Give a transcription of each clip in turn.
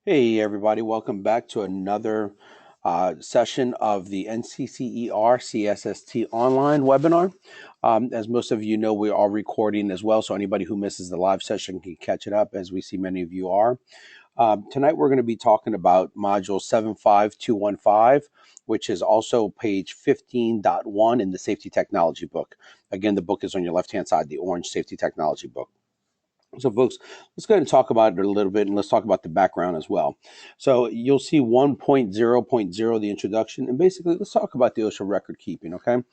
Hey everybody, welcome back to another session of the NCCER CSST online webinar. As most of you know, we are recording as well, so anybody who misses the live session can catch it up, as we see many of you are. Tonight we're going to be talking about module 75215, which is also page 15.1 in the safety technology book. Again, the book is on your left-hand side, the orange safety technology book. So folks, let's go ahead and talk about it a little bit, and let's talk about the background as well. So you'll see 1.0.0, the introduction, and basically let's talk about the OSHA record keeping, okay?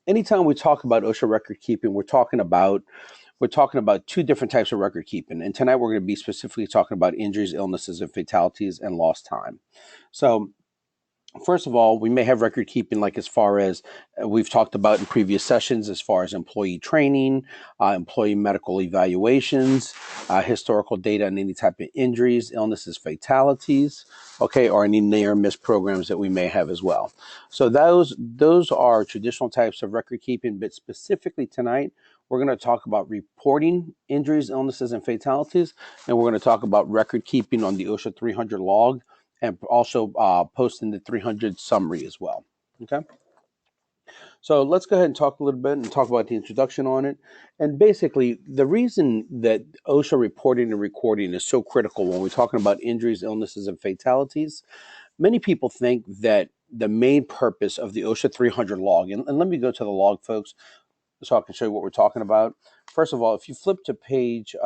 Anytime we talk about OSHA record keeping, we're talking about two different types of record keeping. And tonight we're going to be specifically talking about injuries, illnesses, and fatalities and lost time. So first of all, we may have record keeping like as far as we've talked about in previous sessions, as far as employee training, employee medical evaluations, historical data on any type of injuries, illnesses, fatalities, okay, or any near or miss programs that we may have as well. So those are traditional types of record keeping, but specifically tonight, we're going to talk about reporting injuries, illnesses, and fatalities, and we're going to talk about record keeping on the OSHA 300 log, and also posting the 300 summary as well. Okay. So let's go ahead and talk a little bit and talk about the introduction on it. And basically, the reason that OSHA reporting and recording is so critical when we're talking about injuries, illnesses, and fatalities, many people think that the main purpose of the OSHA 300 log, and let me go to the log, folks, so I can show you what we're talking about. First of all, if you flip to page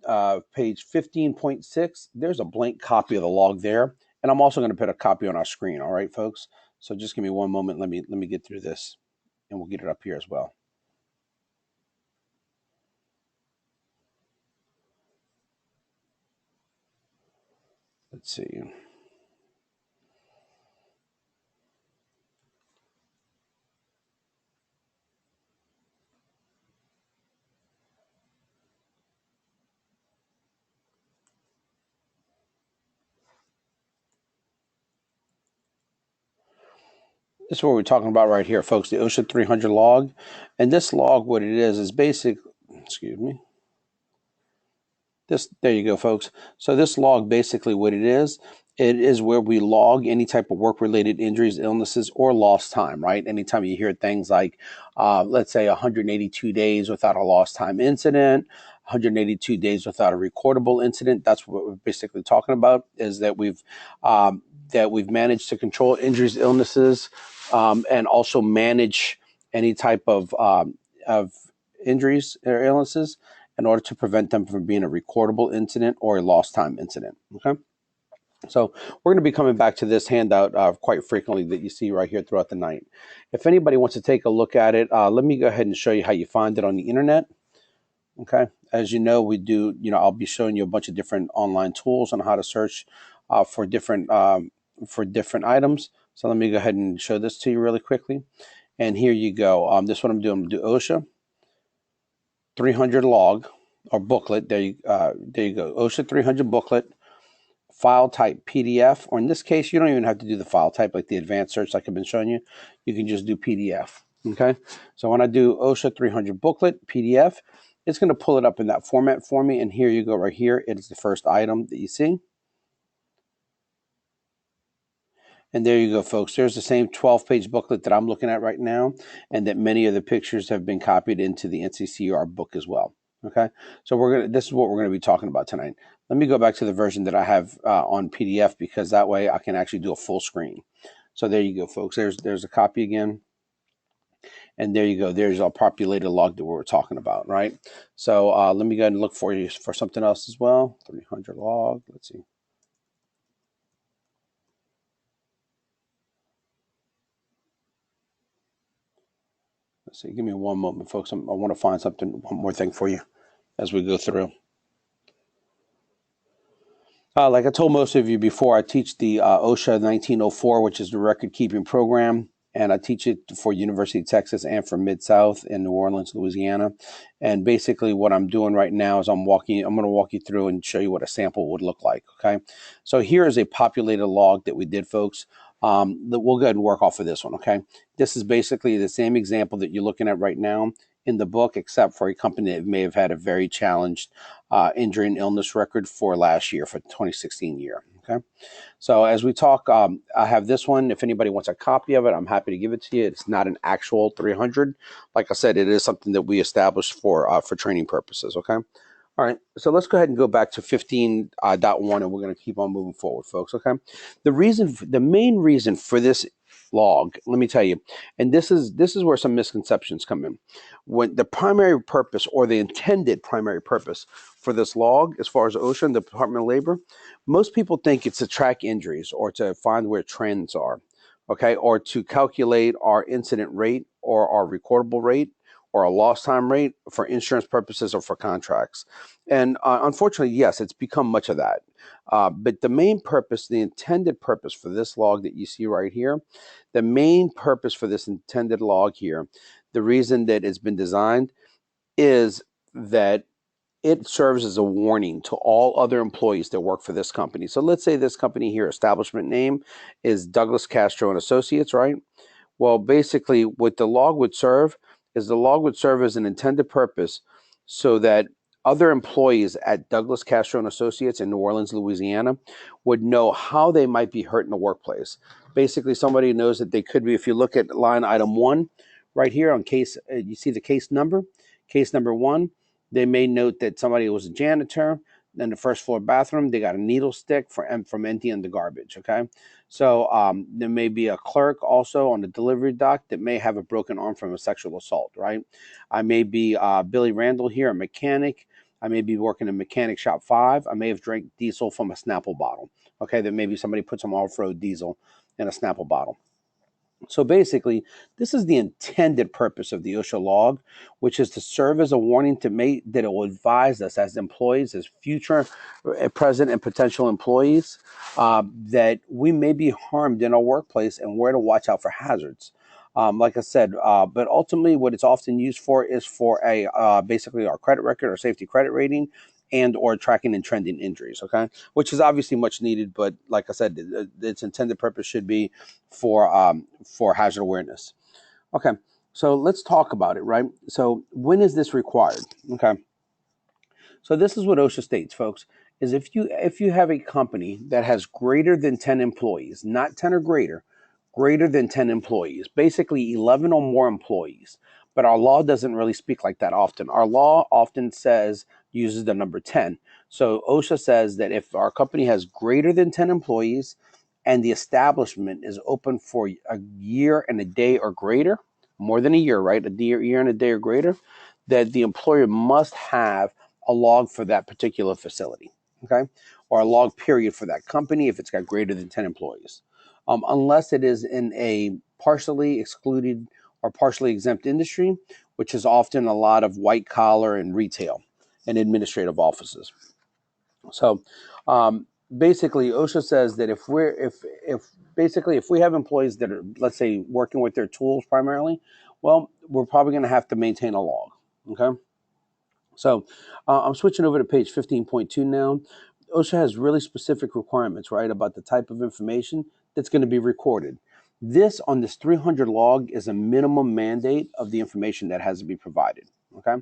15.6, there's a blank copy of the log there, and I'm also going to put a copy on our screen. All right, folks. So just give me one moment. Let me get through this, and we'll get it up here as well. Let's see. This is what we're talking about right here, folks. The OSHA 300 log, and this log, what it is basic. Excuse me. There you go, folks. So this log, basically what it is where we log any type of work-related injuries, illnesses, or lost time, right? Anytime you hear things like, let's say 182 days without a lost time incident, 182 days without a recordable incident, that's what we're basically talking about, is that we've managed to control injuries, illnesses, and also manage any type of injuries or illnesses in order to prevent them from being a recordable incident or a lost time incident. Okay. So we're going to be coming back to this handout quite frequently that you see right here throughout the night. If anybody wants to take a look at it, let me go ahead and show you how you find it on the internet. Okay. As you know, I'll be showing you a bunch of different online tools on how to search for different items. So let me go ahead and show this to you really quickly. And here you go. This is what I'm doing. I'm going to do OSHA 300 log or booklet. There you go. OSHA 300 booklet, file type PDF, or in this case, you don't even have to do the file type like the advanced search like I've been showing you. You can just do PDF. Okay. So when I do OSHA 300 booklet PDF, it's going to pull it up in that format for me. And here you go right here. It is the first item that you see. And there you go, folks. There's the same 12-page booklet that I'm looking at right now, and that many of the pictures have been copied into the NCCER book as well. Okay, so this is what we're going to be talking about tonight. Let me go back to the version that I have on PDF, because that way I can actually do a full screen. So there you go, folks. There's a copy again. And there you go. There's our populated log that we're talking about, right? So let me go ahead and look for you for something else as well. 300 log. Let's see. Let's see. Give me one moment, folks. I want to find one more thing for you as we go through. Like I told most of you before, I teach the OSHA 1904, which is the record keeping program. And I teach it for University of Texas and for Mid-South in New Orleans, Louisiana. And basically what I'm doing right now is I'm going to walk you through and show you what a sample would look like. Okay. So here is a populated log that we did, folks. We'll go ahead and work off of this one. Okay. This is basically the same example that you're looking at right now in the book, except for a company that may have had a very challenged injury and illness record for last year, for 2016 year. Okay. So as we talk, I have this one. If anybody wants a copy of it, I'm happy to give it to you. It's not an actual 300. Like I said, it is something that we established for training purposes. Okay. All right, so let's go ahead and go back to 15.1, and we're going to keep on moving forward, folks, okay? The main reason for this log, let me tell you, and this is where some misconceptions come in. When the primary purpose, or the intended primary purpose for this log, as far as OSHA and the Department of Labor, most people think it's to track injuries or to find where trends are, okay, or to calculate our incident rate or our recordable rate or a lost time rate for insurance purposes or for contracts. And unfortunately, yes, it's become much of that. But the main purpose, the intended purpose for this log that you see right here, the main purpose for this intended log here, the reason that it's been designed is that it serves as a warning to all other employees that work for this company. So let's say this company here, establishment name is Doug Castro and Associates, right? Well, basically, what the log would serve is the log would serve as an intended purpose so that other employees at Douglas Castro and Associates in New Orleans, Louisiana, would know how they might be hurt in the workplace. Basically, somebody knows that they could be, if you look at line item 1 right here on case, you see the case number 1, they may note that somebody was a janitor in the first floor bathroom, they got a needle stick from emptying the garbage, okay? So there may be a clerk also on the delivery dock that may have a broken arm from a sexual assault, right? I may be Billy Randall here, a mechanic. I may be working in mechanic shop 5. I may have drank diesel from a Snapple bottle, okay? That maybe somebody put some off-road diesel in a Snapple bottle. So basically, this is the intended purpose of the OSHA log, which is to serve as a warning that it will advise us as employees, as future, present, and potential employees, that we may be harmed in our workplace and where to watch out for hazards. Like I said, but ultimately what it's often used for is for basically our credit record or safety credit rating and or tracking and trending injuries, okay? Which is obviously much needed, but like I said, its intended purpose should be for hazard awareness. Okay, so let's talk about it, right? So when is this required? Okay, so this is what OSHA states, folks, is if you have a company that has greater than 10 employees, not 10 or greater than 10 employees, basically 11 or more employees. But our law doesn't really speak like that often. Our law often uses the number 10. So OSHA says that if our company has greater than 10 employees and the establishment is open for a year and a day or greater, more than a year, right? A year and a day or greater, that the employer must have a log for that particular facility, okay? Or a log period for that company if it's got greater than 10 employees. Unless it is in a partially excluded or partially exempt industry, which is often a lot of white collar and retail and administrative offices. So basically, OSHA says that if we have employees that are, let's say, working with their tools primarily, well, we're probably going to have to maintain a log. Okay. So I'm switching over to page 15.2 now. OSHA has really specific requirements, right, about the type of information that's going to be recorded. This 300 log is a minimum mandate of the information that has to be provided. Okay.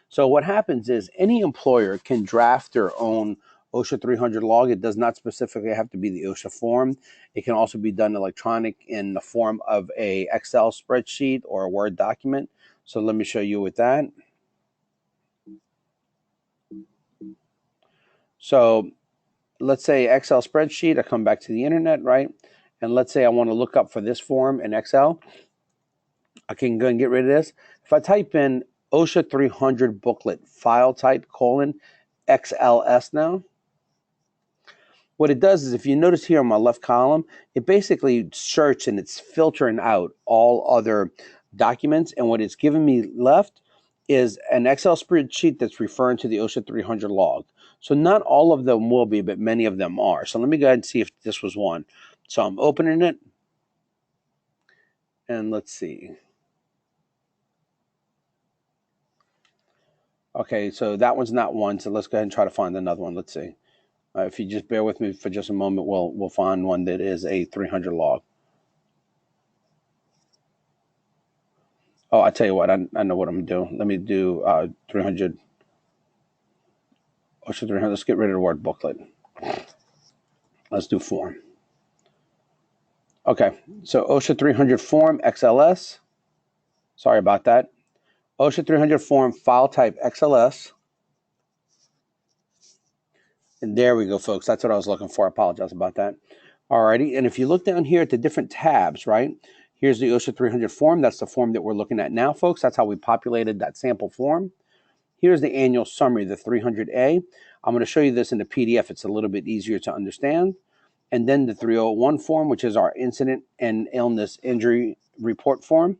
So what happens is any employer can draft their own OSHA 300 log. It does not specifically have to be the OSHA form. It can also be done electronic in the form of a Excel spreadsheet or a Word document. So let me show you with that. So let's say Excel spreadsheet, I come back to the internet, right? And let's say I want to look up for this form in Excel. I can go and get rid of this. If I type in OSHA 300 booklet file type : XLS now, what it does is, if you notice here on my left column, it basically searches and it's filtering out all other documents. And what it's giving me left is an Excel spreadsheet that's referring to the OSHA 300 log. So not all of them will be, but many of them are. So let me go ahead and see if this was one. So I'm opening it. And let's see. Okay, so that one's not one. So let's go ahead and try to find another one. Let's see. If you just bear with me for just a moment, we'll find one that is a 300 log. Oh, I tell you what, I know what I'm doing. Let me do 300, OSHA 300. Let's get rid of the word booklet. Let's do form. Okay, so OSHA 300 form XLS. Sorry about that. OSHA 300 form file type XLS. And there we go, folks. That's what I was looking for. I apologize about that. Alrighty, and if you look down here at the different tabs, right? Here's the OSHA 300 form. That's the form that we're looking at now, folks. That's how we populated that sample form. Here's the annual summary, the 300A. I'm going to show you this in the PDF. It's a little bit easier to understand. And then the 301 form, which is our incident and illness injury report form.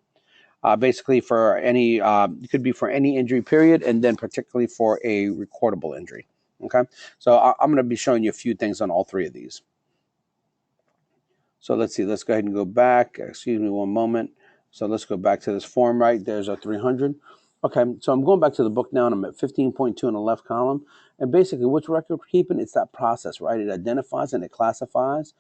Basically for any, it could be for any injury period, and then particularly for a recordable injury. Okay, so I'm going to be showing you a few things on all three of these. So let's see, let's go ahead and go back. Excuse me one moment. So let's go back to this form, right? There's our 300. Okay, so I'm going back to the book now, and I'm at 15.2 in the left column. And basically, what's record keeping? It's that process, right? It identifies and it classifies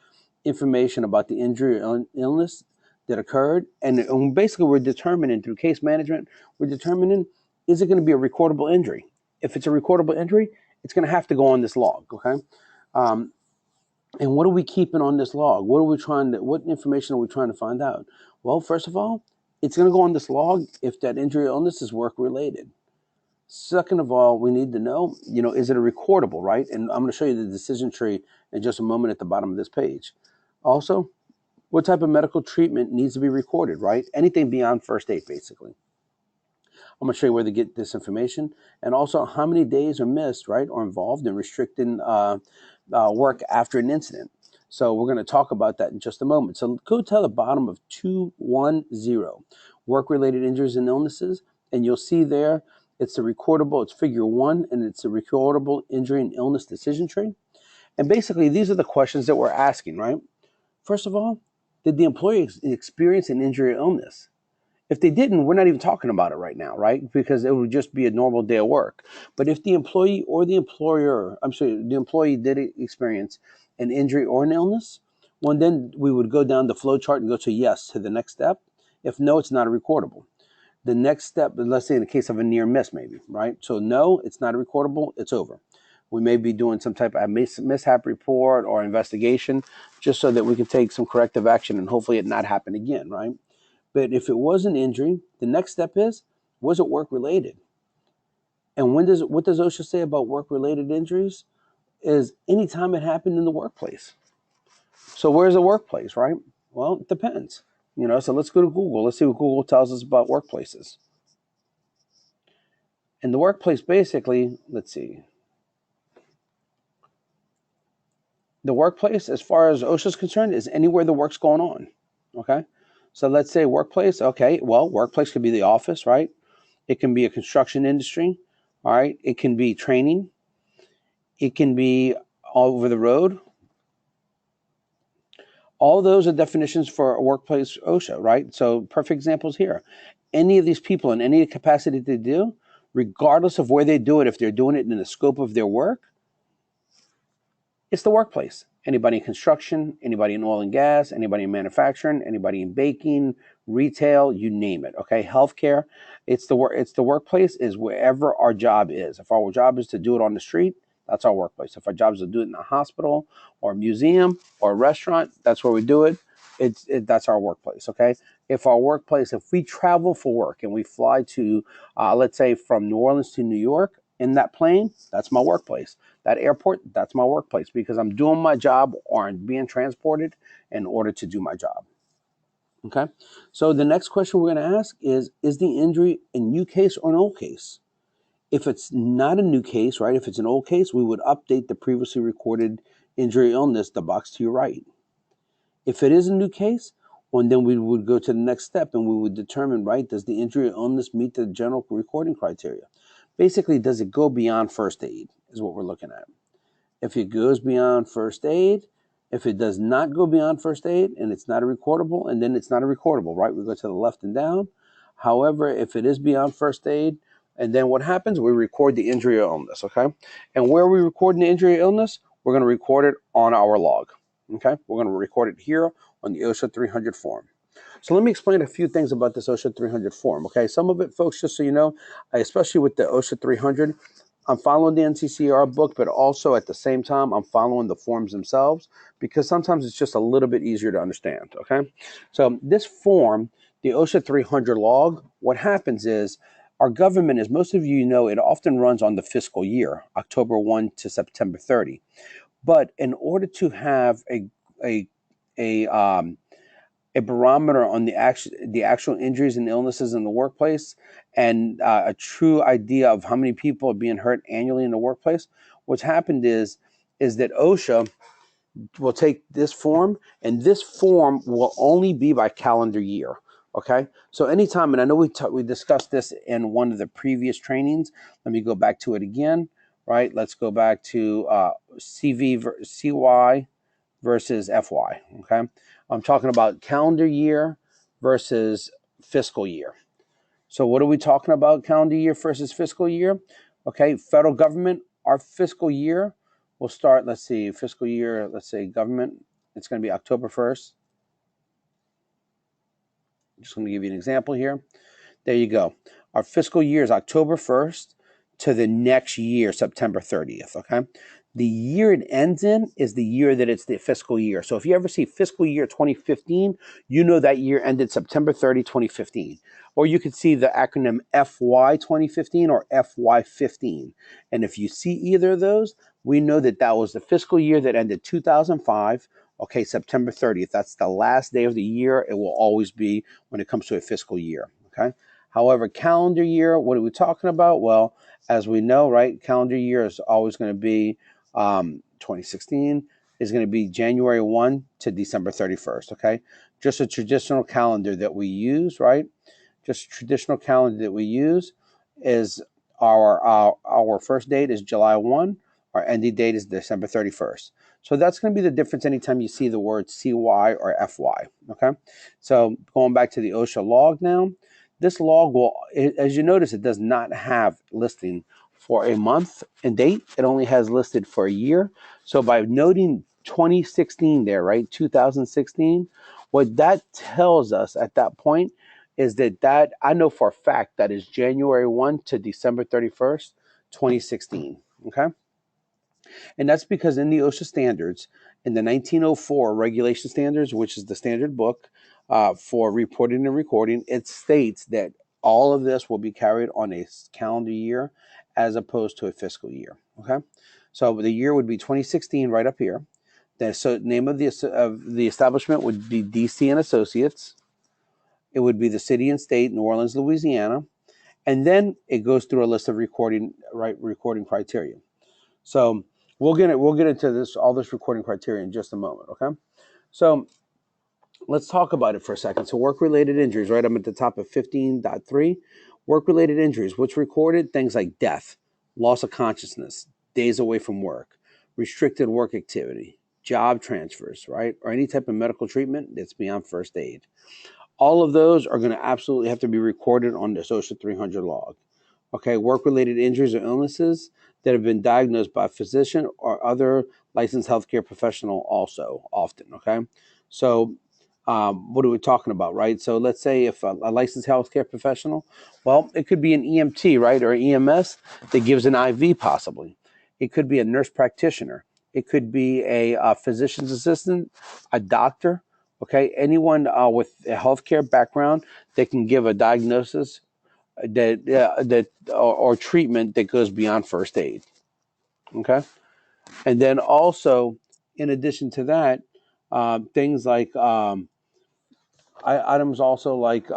information about the injury or illness that occurred. And basically, we're determining through case management, we're determining, is it going to be a recordable injury? If it's a recordable injury, it's going to have to go on this log, okay? And what are we keeping on this log? What information are we trying to find out? Well, first of all, it's going to go on this log if that injury or illness is work related. Second of all, we need to know, is it a recordable, right? And I'm going to show you the decision tree in just a moment at the bottom of this page. Also, what type of medical treatment needs to be recorded, right? Anything beyond first aid, basically. I'm going to show you where to get this information, and also how many days are missed, right, or involved in restricting work after an incident. So we're going to talk about that in just a moment. So go to the bottom of 210, work-related injuries and illnesses, and you'll see there it's it's figure 1, and it's a recordable injury and illness decision tree. And basically, these are the questions that we're asking, right? First of all, did the employee experience an injury or illness? If they didn't, we're not even talking about it right now, right? Because it would just be a normal day of work. But if the employee or the employee did experience an injury or an illness, well, then we would go down the flow chart and go to yes to the next step. If no, it's not a recordable. The next step, let's say in the case of a near miss, maybe, right? So no, it's not a recordable, it's over. We may be doing some type of mishap report or investigation just so that we can take some corrective action and hopefully it not happen again, right? But if it was an injury, the next step is, was it work-related? And what does OSHA say about work-related injuries? Is anytime it happened in the workplace. So where's the workplace, right? Well, it depends. So let's go to Google. Let's see what Google tells us about workplaces. And the workplace, basically, let's see. The workplace, as far as OSHA is concerned, is anywhere the work's going on, okay? So let's say workplace, okay, well, workplace could be the office, right? It can be a construction industry, all right? It can be training. It can be all over the road. All those are definitions for a workplace OSHA, right? So perfect examples here. Any of these people in any capacity they do, regardless of where they do it, if they're doing it in the scope of their work, it's the workplace. Anybody in construction, anybody in oil and gas, anybody in manufacturing, anybody in baking, retail, you name it, okay? Healthcare, it's the workplace is wherever our job is. If our job is to do it on the street, that's our workplace. If our job is to do it in a hospital or a museum or a restaurant, that's where we do it. That's our workplace, okay? If we travel for work and we fly to, let's say from New Orleans to New York in that plane, that's my workplace. That airport, that's my workplace because I'm doing my job or I'm being transported in order to do my job. Okay, so the next question we're going to ask is the injury a new case or an old case? If it's not a new case, right, if it's an old case, we would update the previously recorded injury illness, the box to your right. If it is a new case, well, then we would go to the next step and we would determine, right, does the injury or illness meet the general recording criteria? Basically, does it go beyond first aid is what we're looking at. If it goes beyond first aid, if it does not go beyond first aid and it's not a recordable, and then it's not a recordable, right? We go to the left and down. However, if it is beyond first aid, and then what happens? We record the injury or illness, okay? And where are we recording the injury or illness? We're going to record it on our log, okay? We're going to record it here on the OSHA 300 form. So let me explain a few things about this OSHA 300 form. Okay, some of it, folks, just so you know, especially with the OSHA 300, I'm following the NCCER book, but also at the same time, I'm following the forms themselves because sometimes it's just a little bit easier to understand. Okay, so this form, the OSHA 300 log, what happens is our government, as most of you know, it often runs on the fiscal year, October 1 to September 30. But in order to have a a a barometer on the actual injuries and illnesses in the workplace, and a true idea of how many people are being hurt annually in the workplace, what's happened is that OSHA will take this form, and this form will only be by calendar year. Okay, so anytime, and I know we discussed this in one of the previous trainings. Let me go back to it again. Right, let's go back to CY versus FY. Okay, I'm talking about calendar year versus fiscal year. So what are we talking about? Calendar year versus fiscal year. Okay, federal government, our fiscal year will start. Let's see, fiscal year. Let's say government. It's going to be October 1st. I'm just going to give you an example here. There you go. Our fiscal year is October 1st to the next year, September 30th. Okay. The year it ends in is the year that it's the fiscal year. So if you ever see fiscal year 2015, you know that year ended September 30, 2015. Or you could see the acronym FY 2015 or FY15. And if you see either of those, we know that that was the fiscal year that ended 2005. Okay, September 30th. That's the last day of the year. It will always be when it comes to a fiscal year. Okay. However, calendar year, what are we talking about? Well, as we know, right, calendar year is always going to be 2016 is going to be January 1 to December 31st, okay? Just a traditional calendar that we use, right? Just a traditional calendar that we use is our first date is July 1, our ending date is December 31st. So that's going to be the difference anytime you see the word CY or FY, okay? So going back to the OSHA log now, this log will, as you notice, it does not have listing for a month and date. It only has listed for a year. So by noting 2016 there, right, 2016, what that tells us at that point is that I know for a fact that is January 1 to December 31st, 2016, okay? And that's because in the OSHA standards, in the 1904 regulation standards, which is the standard book for reporting and recording, it states that all of this will be carried on a calendar year as opposed to a fiscal year. Okay, so the year would be 2016 right up here. The name of the establishment would be DC and Associates. It would be the city and state, New Orleans, Louisiana, and then it goes through a list of recording criteria. So we'll get into all this recording criteria in just a moment. Okay, so let's talk about it for a second. So work-related injuries, right? I'm at the top of 15.3. Work-related injuries, which recorded things like death, loss of consciousness, days away from work, restricted work activity, job transfers, right? Or any type of medical treatment that's beyond first aid. All of those are going to absolutely have to be recorded on the OSHA 300 log. Okay, work-related injuries or illnesses that have been diagnosed by a physician or other licensed healthcare professional also often, okay? So what are we talking about, right? So let's say if a licensed healthcare professional, well, it could be an EMT, right, or EMS that gives an IV possibly. It could be a nurse practitioner. It could be a physician's assistant, a doctor, okay? Anyone with a healthcare background that can give a diagnosis or treatment that goes beyond first aid. Okay, and then also, in addition to that, things like items also like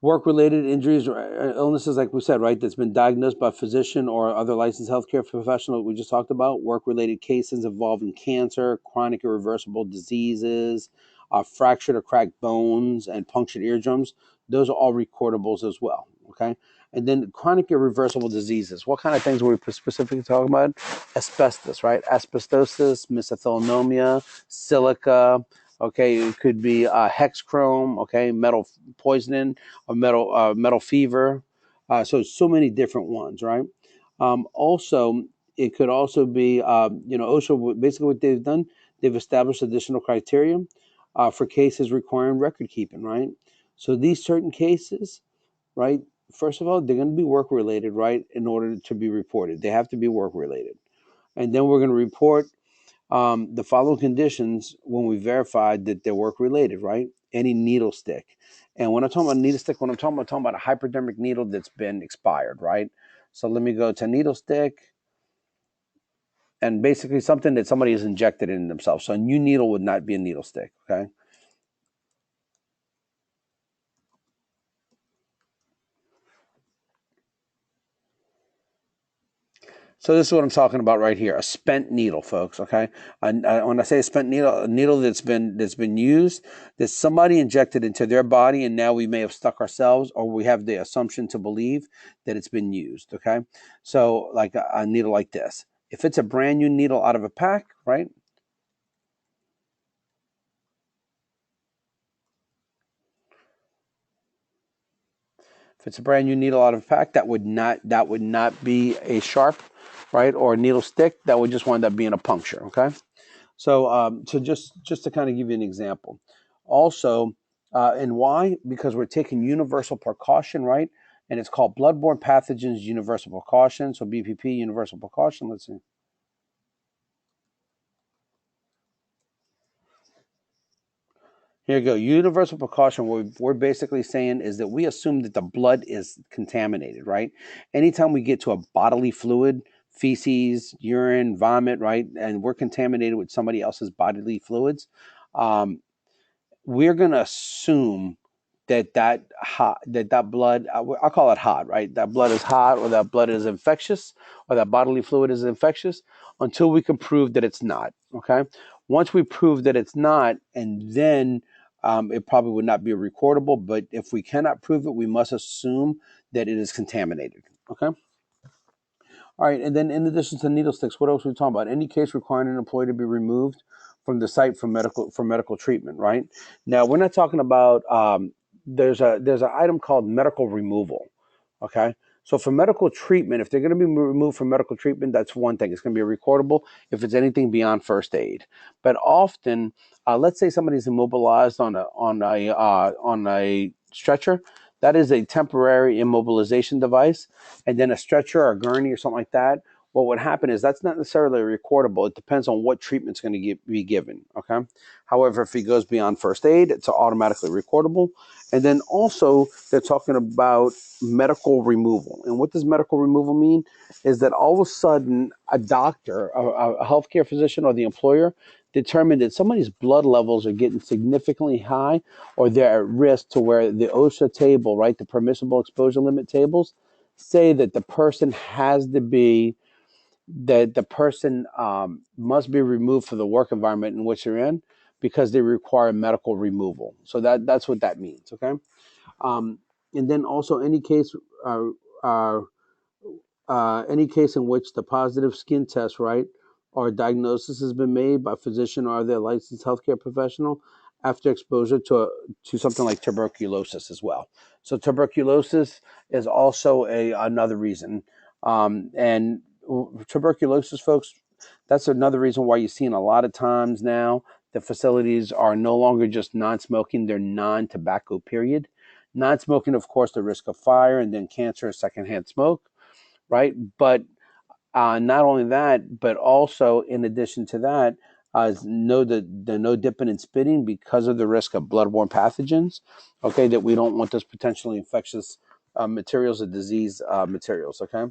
work-related injuries or illnesses, like we said, right, that's been diagnosed by a physician or other licensed healthcare professional we just talked about, work-related cases involving cancer, chronic irreversible diseases, fractured or cracked bones, and punctured eardrums. Those are all recordables as well, okay? And then chronic irreversible diseases. What kind of things were we specifically talking about? Asbestos, right? Asbestosis, mesothelioma, silica. Okay, it could be hexchrome. Okay, metal poisoning or metal fever. So many different ones, right? Also, it could also be OSHA. Basically, what they've done, they've established additional criteria for cases requiring record keeping, right? So these certain cases, right? First of all, they're going to be work related, right? In order to be reported, they have to be work related, and then we're going to report the following conditions when we verified that they're work related, right? Any needle stick, and when I'm talking about needle stick, when I'm talking about a hypodermic needle that's been expired, right? So let me go to needle stick, and basically something that somebody has injected in themselves. So a new needle would not be a needle stick, okay? So this is what I'm talking about right here, a spent needle, folks. Okay, when I say a spent needle, a needle that's been used, that somebody injected into their body, and now we may have stuck ourselves, or we have the assumption to believe that it's been used. Okay, so like a needle like this, if it's a brand new needle out of a pack, right? If it's a brand new needle out of a pack, that would not be a sharp, right, or a needle stick. That would just wind up being a puncture. Okay. So just to kind of give you an example, also, and why? Because we're taking universal precaution, right? And it's called bloodborne pathogens universal precaution. So BPP, universal precaution. Let's see. Here you go. Universal precaution. What we're basically saying is that we assume that the blood is contaminated, right? Anytime we get to a bodily fluid, feces, urine, vomit, right, and we're contaminated with somebody else's bodily fluids, um, we're going to assume that blood, I'll call it hot, right? That blood is hot, or that blood is infectious, or that bodily fluid is infectious, until we can prove that it's not. Okay. Once we prove that it's not, and then it probably would not be recordable. But if we cannot prove it, we must assume that it is contaminated. Okay. All right, and then in addition to needle sticks, what else are we talking about? Any case requiring an employee to be removed from the site for medical treatment, right? Now we're not talking about there's an item called medical removal. Okay, so for medical treatment, if they're going to be removed from medical treatment, that's one thing. It's going to be recordable if it's anything beyond first aid. But often, let's say somebody's immobilized on a stretcher. That is a temporary immobilization device, and then a stretcher or a gurney or something like that. What would happen is that's not necessarily recordable. It depends on what treatment's going to be given. Okay. However, if he goes beyond first aid, it's automatically recordable. And then also, they're talking about medical removal. And what does medical removal mean? Is that all of a sudden a doctor, a healthcare physician, or the employer determined that somebody's blood levels are getting significantly high, or they're at risk to where the OSHA table, right, the permissible exposure limit tables, say that the person has to be that the person must be removed from the work environment in which they're in because they require medical removal. So that's what that means. Okay. Um, and then also uh, uh, any case in which the positive skin test, right, or diagnosis has been made by physician or their licensed healthcare professional after exposure to something like tuberculosis as well. So tuberculosis is also another reason, and tuberculosis, folks, that's another reason why you're seeing a lot of times now the facilities are no longer just non-smoking; they're non-tobacco. Period. Non-smoking, of course, the risk of fire and then cancer, secondhand smoke, right? But not only that, but also in addition to that, know the no dipping and spitting because of the risk of bloodborne pathogens. Okay, that we don't want those potentially infectious materials or disease materials. Okay,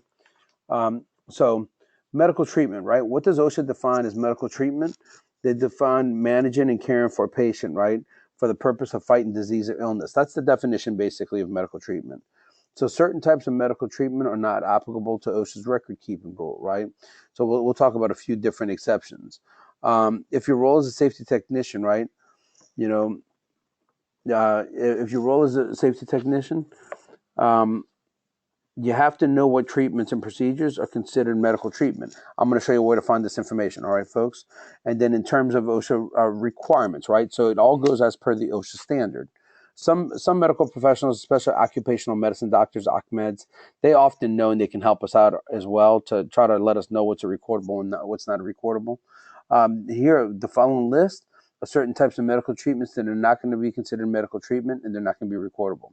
so medical treatment, right? What does OSHA define as medical treatment? They define managing and caring for a patient, right, for the purpose of fighting disease or illness. That's the definition, basically, of medical treatment. So certain types of medical treatment are not applicable to OSHA's record keeping rule, right? So we'll talk about a few different exceptions. If your role as a safety technician, right, you know, if your role as a safety technician, um, you have to know what treatments and procedures are considered medical treatment. I'm going to show you where to find this information, all right, folks? And then in terms of OSHA requirements, right? So it all goes as per the OSHA standard. Some medical professionals, especially occupational medicine doctors, OCMEDs, they often know and they can help us out as well to try to let us know what's a recordable and what's not a recordable. Here, the following list certain types of medical treatments that are not going to be considered medical treatment and they're not going to be recordable.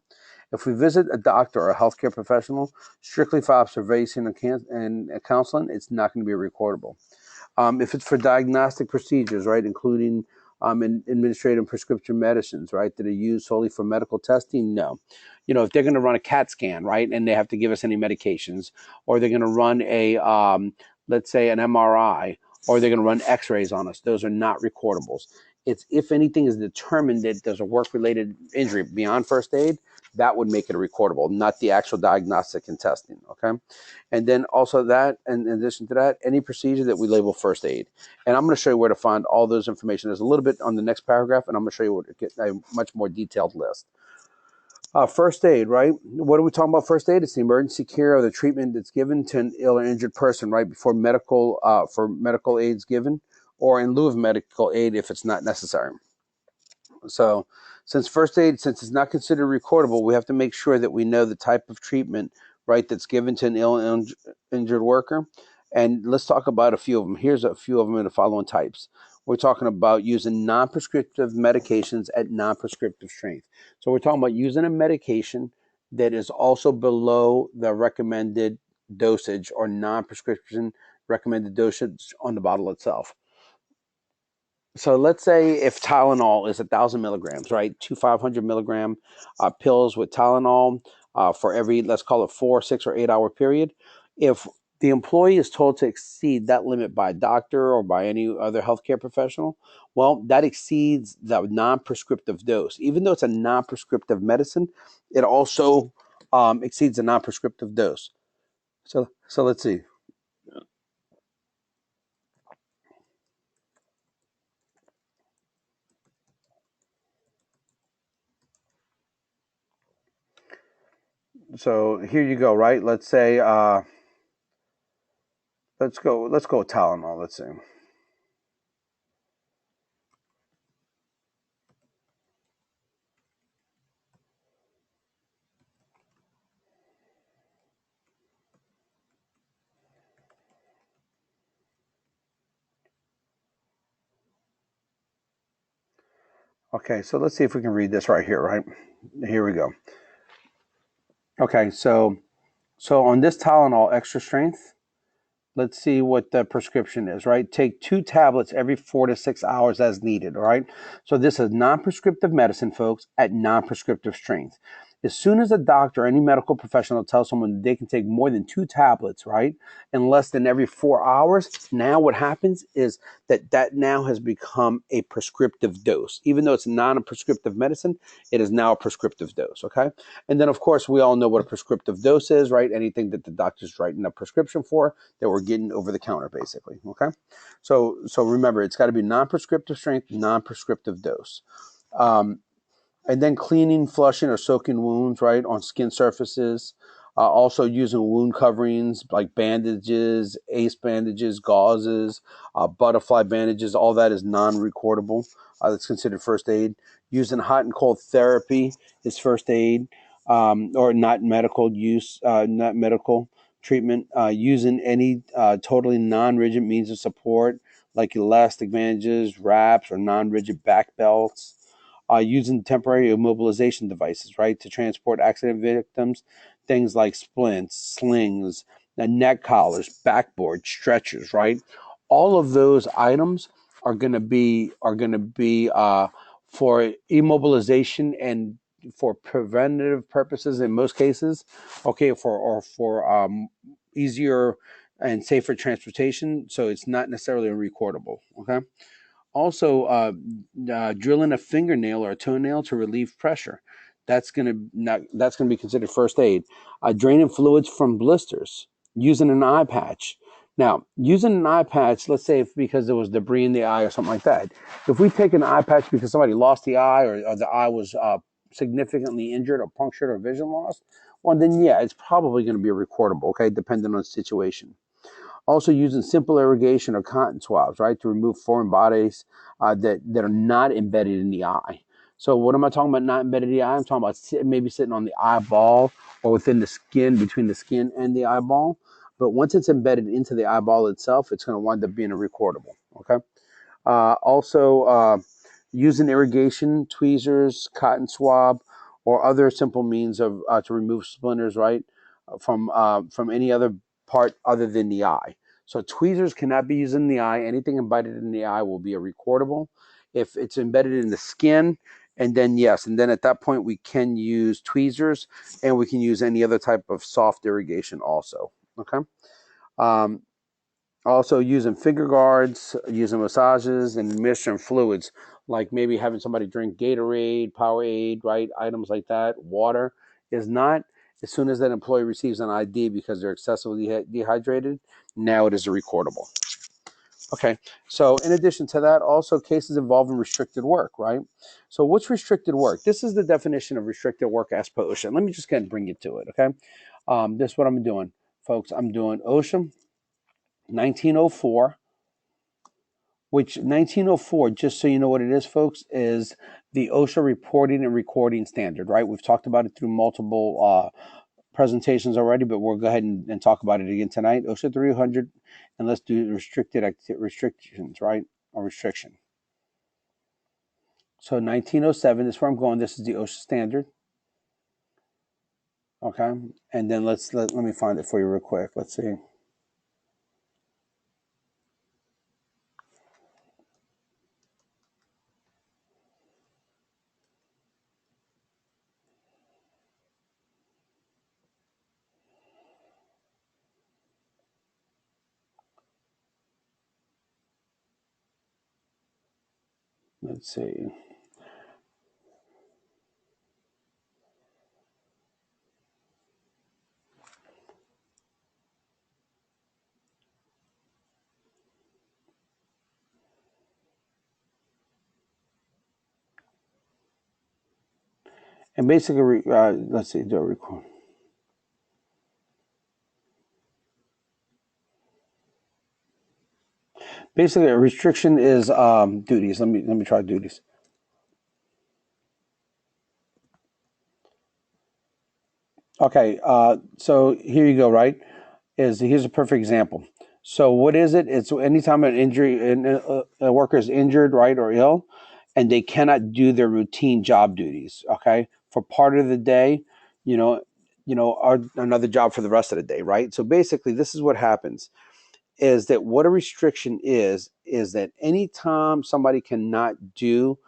If we visit a doctor or a healthcare professional strictly for observation and counseling, it's not going to be recordable. If it's for diagnostic procedures, right, including administrative prescription medicines, right, that are used solely for medical testing, no. If they're going to run a CAT scan, right, and they have to give us any medications, or they're going to run let's say an MRI, or they're going to run x-rays on us, those are not recordables. It's if anything is determined that there's a work-related injury beyond first aid, that would make it a recordable, not the actual diagnostic and testing, okay? And then also that, and in addition to that, any procedure that we label first aid. And I'm going to show you where to find all those information. There's a little bit on the next paragraph, and I'm going to show you a much more detailed list. First aid, right? What are we talking about? First aid? It's the emergency care or the treatment that's given to an ill or injured person, right? Before for medical aid's given, or in lieu of medical aid if it's not necessary. So since it's not considered recordable, we have to make sure that we know the type of treatment, right, that's given to an ill and injured worker. And let's talk about a few of them. Here's a few of them in the following types. We're talking about using non-prescriptive medications at non-prescriptive strength. So we're talking about using a medication that is also below the recommended dosage or non-prescription recommended dosage on the bottle itself. So let's say if Tylenol is 1,000 milligrams, right? 500 milligram pills with Tylenol for every, let's call it 4, 6, or 8 hour period. If the employee is told to exceed that limit by a doctor or by any other healthcare professional, well, that exceeds the non-prescriptive dose. Even though it's a non-prescriptive medicine, it also exceeds the non-prescriptive dose. So let's see. So here you go, right? Let's say let's go with Tylenol. Let's see. Okay, so let's see if we can read this right here, right? Here we go. Okay, so on this Tylenol extra strength, let's see what the prescription is, right? Take 2 tablets every 4 to 6 hours as needed, all right? So this is non-prescriptive medicine, folks, at non-prescriptive strength. As soon as a doctor or any medical professional tells someone they can take more than 2 tablets, right, in less than every 4 hours, now what happens is that now has become a prescriptive dose. Even though it's not a prescriptive medicine, it is now a prescriptive dose, okay? And then, of course, we all know what a prescriptive dose is, right? Anything that the doctor's writing a prescription for that we're getting over the counter, basically, okay? So remember, it's got to be non-prescriptive strength, non-prescriptive dose. And then cleaning, flushing, or soaking wounds, right, on skin surfaces. Also using wound coverings like bandages, ace bandages, gauzes, butterfly bandages. All that is non-recordable. That's considered first aid. Using hot and cold therapy is first aid, or not medical use, not medical treatment. Using any totally non-rigid means of support like elastic bandages, wraps, or non-rigid back belts. Using temporary immobilization devices, right, to transport accident victims, things like splints, slings, neck collars, backboard, stretchers, right? All of those items are going to be for immobilization and for preventative purposes in most cases. Okay, for easier and safer transportation, so it's not necessarily recordable. Okay. Also, drilling a fingernail or a toenail to relieve pressure. That's gonna be considered first aid. Draining fluids from blisters. Using an eye patch. Now, using an eye patch, let's say because there was debris in the eye or something like that. If we take an eye patch because somebody lost the eye or the eye was significantly injured or punctured or vision loss, well, then yeah, it's probably going to be recordable, okay, depending on the situation. Also using simple irrigation or cotton swabs, right, to remove foreign bodies that are not embedded in the eye. So what am I talking about not embedded in the eye? I'm talking about maybe sitting on the eyeball or within the skin, between the skin and the eyeball. But once it's embedded into the eyeball itself, it's going to wind up being a recordable, okay? Also, using irrigation, tweezers, cotton swab, or other simple means of to remove splinters, right, from any other part other than the eye. So tweezers cannot be used in the eye. Anything embedded in the eye will be a recordable. If it's embedded in the skin, and then yes, and then at that point we can use tweezers, and we can use any other type of soft irrigation also. Okay. Um, Also using finger guards, using massages, and mixing fluids, like maybe having somebody drink Gatorade, Powerade, right? Items like that. Water is not, as soon as that employee receives an ID because they're excessively dehydrated, now it is a recordable. Okay, so in addition to that, also cases involving restricted work, right? So what's restricted work? This is the definition of restricted work as per OSHA. Let me just go ahead and bring you to it, okay? This is what I'm doing, folks. I'm doing OSHA 1904, which 1904, just so you know what it is, folks, is the OSHA reporting and recording standard, right? We've talked about it through multiple presentations already, but we'll go ahead and talk about it again tonight. OSHA 300, and let's do restrictions, right? Or restriction. So 1907 is where I'm going. This is the OSHA standard. Okay, and then let me find it for you real quick. Let's see. Let's see. And basically, let's see, do a record. Basically, a restriction is duties. Let me try duties. Okay, so here you go. Right, here's a perfect example. So what is it? It's anytime an injury, a worker is injured, right, or ill, and they cannot do their routine job duties. Okay, for part of the day, you know, or another job for the rest of the day, right? So basically, this is what happens: is that what a restriction is that anytime somebody cannot do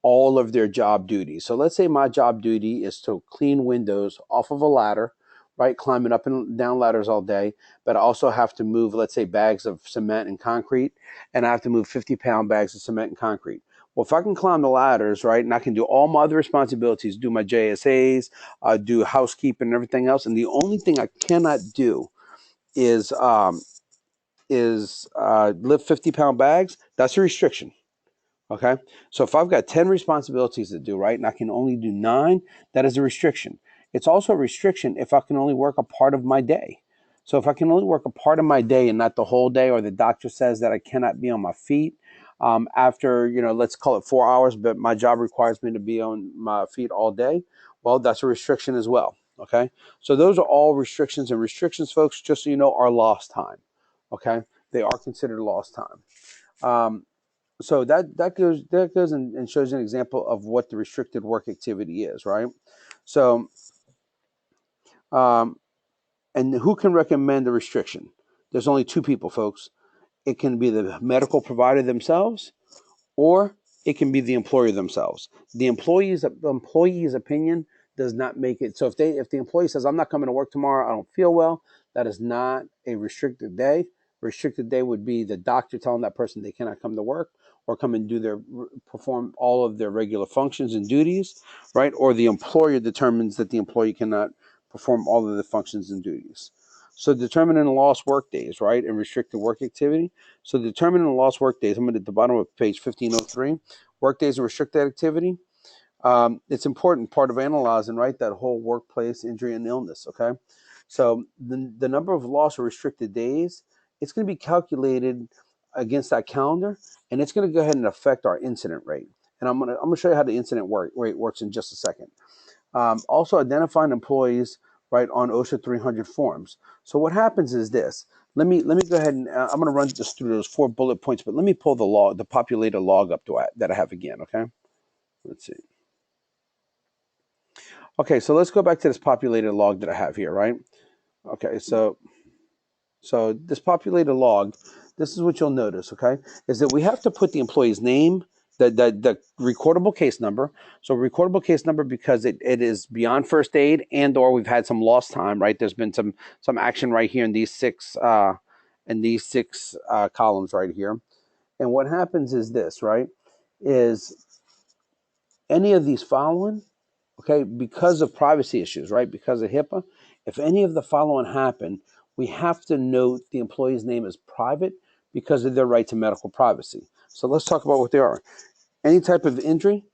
all of their job duties. So let's say my job duty is to clean windows off of a ladder, right? Climbing up and down ladders all day, but I also have to move, let's say, bags of cement and concrete, and I have to move 50-pound bags of cement and concrete. Well, if I can climb the ladders, right, and I can do all my other responsibilities, do my JSAs, do housekeeping and everything else, and the only thing I cannot do is lift 50-pound bags, that's a restriction. Okay. So if I've got 10 responsibilities to do, right, and I can only do 9, that is a restriction. It's also a restriction if I can only work a part of my day. So if I can only work a part of my day and not the whole day, or the doctor says that I cannot be on my feet after, let's call it 4 hours, but my job requires me to be on my feet all day, well, that's a restriction as well. Okay. So those are all restrictions, and restrictions, folks, just so you know, are lost time. Okay. They are considered lost time. So that goes and shows you an example of what the restricted work activity is, right? So, um, and who can recommend the restriction? There's only 2 people, folks. It can be the medical provider themselves, or it can be the employer themselves. The employee's opinion does not make it. So if the employee says, I'm not coming to work tomorrow, I don't feel well, that is not a restricted day. Restricted day would be the doctor telling that person they cannot come to work, or come and perform all of their regular functions and duties, right? Or the employer determines that the employee cannot perform all of the functions and duties. So determining lost work days, right, and restricted work activity. So determining the lost work days, I'm at the bottom of page 1503, work days and restricted activity. It's important part of analyzing, right, that whole workplace injury and illness, okay? So the number of lost or restricted days, it's going to be calculated against that calendar, and it's going to go ahead and affect our incident rate. And I'm going to show you how the incident rate works in just a second. Also identifying employees, right, on OSHA 300 forms. So what happens is this. Let me go ahead and I'm going to run just through those 4 bullet points, but let me pull the populator log up that I have again, okay? Let's see. Okay, so let's go back to this populated log that I have here, right? Okay, so this populated log, this is what you'll notice, okay, is that we have to put the employee's name, the recordable case number. So recordable case number because it is beyond first aid and or we've had some lost time, right? There's been some action right here in these six columns right here. And what happens is this, right, is any of these following, okay, because of privacy issues, right, because of HIPAA, if any of the following happen, we have to note the employee's name as private because of their right to medical privacy. So let's talk about what they are. Any type of injury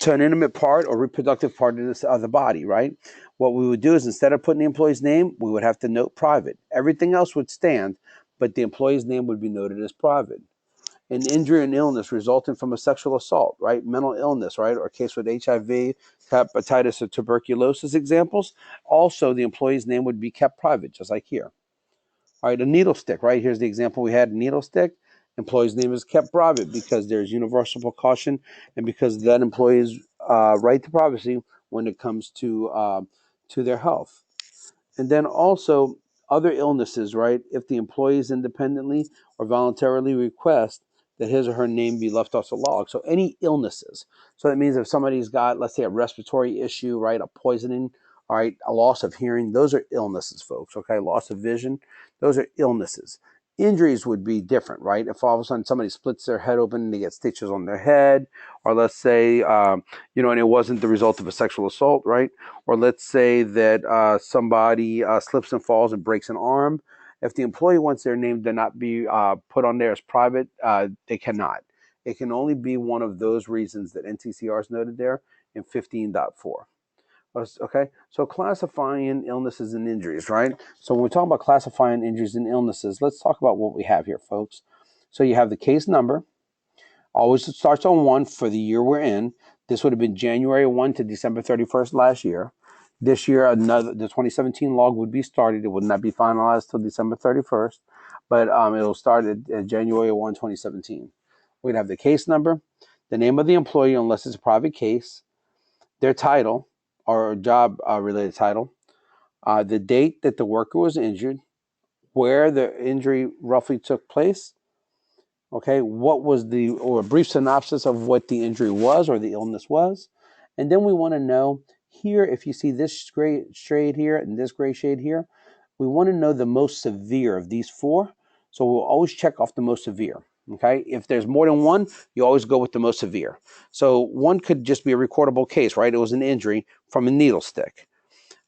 to an intimate part or reproductive part of the body, right? What we would do is instead of putting the employee's name, we would have to note private. Everything else would stand, but the employee's name would be noted as private. An injury and illness resulting from a sexual assault, right? Mental illness, right? Or a case with HIV, hepatitis, or tuberculosis examples. Also, the employee's name would be kept private, just like here. All right, a needle stick, right? Here's the example we had, a needle stick. Employee's name is kept private because there's universal precaution and because that employee's right to privacy when it comes to their health. And then also other illnesses, right? If the employees independently or voluntarily request that his or her name be left off the log. So any illnesses. So that means if somebody's got, let's say, a respiratory issue, right? A poisoning, all right, a loss of hearing, those are illnesses, folks, okay? Loss of vision, those are illnesses. Injuries would be different, right? If all of a sudden somebody splits their head open and they get stitches on their head, or let's say, and it wasn't the result of a sexual assault, right? Or let's say that somebody slips and falls and breaks an arm. If the employee wants their name to not be put on there as private, they cannot. It can only be one of those reasons that NCCR is noted there in 15.4. Okay, so classifying illnesses and injuries, right? So when we talk about classifying injuries and illnesses, let's talk about what we have here, folks. So you have the case number. Always starts on 1 for the year we're in. This would have been January 1 to December 31st last year. This year, the 2017 log would be started. It would not be finalized till December 31st, but it'll start at January 1, 2017. We'd have the case number, the name of the employee, unless it's a private case, their title or job-related title, the date that the worker was injured, where the injury roughly took place, okay, what was or a brief synopsis of what the injury was or the illness was. And then we want to know here, if you see this gray shade here and this gray shade here, we want to know the most severe of these four. So we'll always check off the most severe. Okay, if there's more than one, you always go with the most severe. So one could just be a recordable case, right? It was an injury from a needle stick.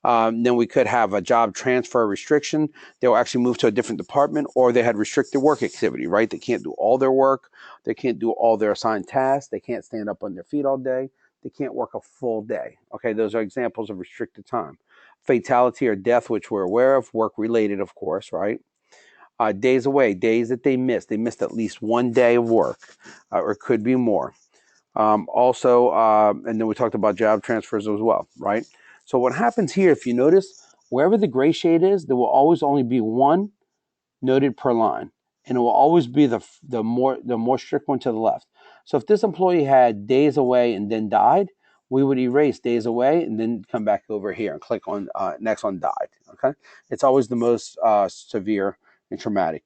Then we could have a job transfer restriction. They'll actually move to a different department, or they had restricted work activity, right? They can't do all their work. They can't do all their assigned tasks. They can't stand up on their feet all day. They can't work a full day. Okay, those are examples of restricted time. Fatality or death, which we're aware of, work-related, of course, right? Days away, days that they missed. They missed at least one day of work, or it could be more. And then we talked about job transfers as well, right? So what happens here, if you notice, wherever the gray shade is, there will always only be one noted per line, and it will always be the more strict one to the left. So if this employee had days away and then died, we would erase days away and then come back over here and click on next on died. Okay, it's always the most severe and traumatic.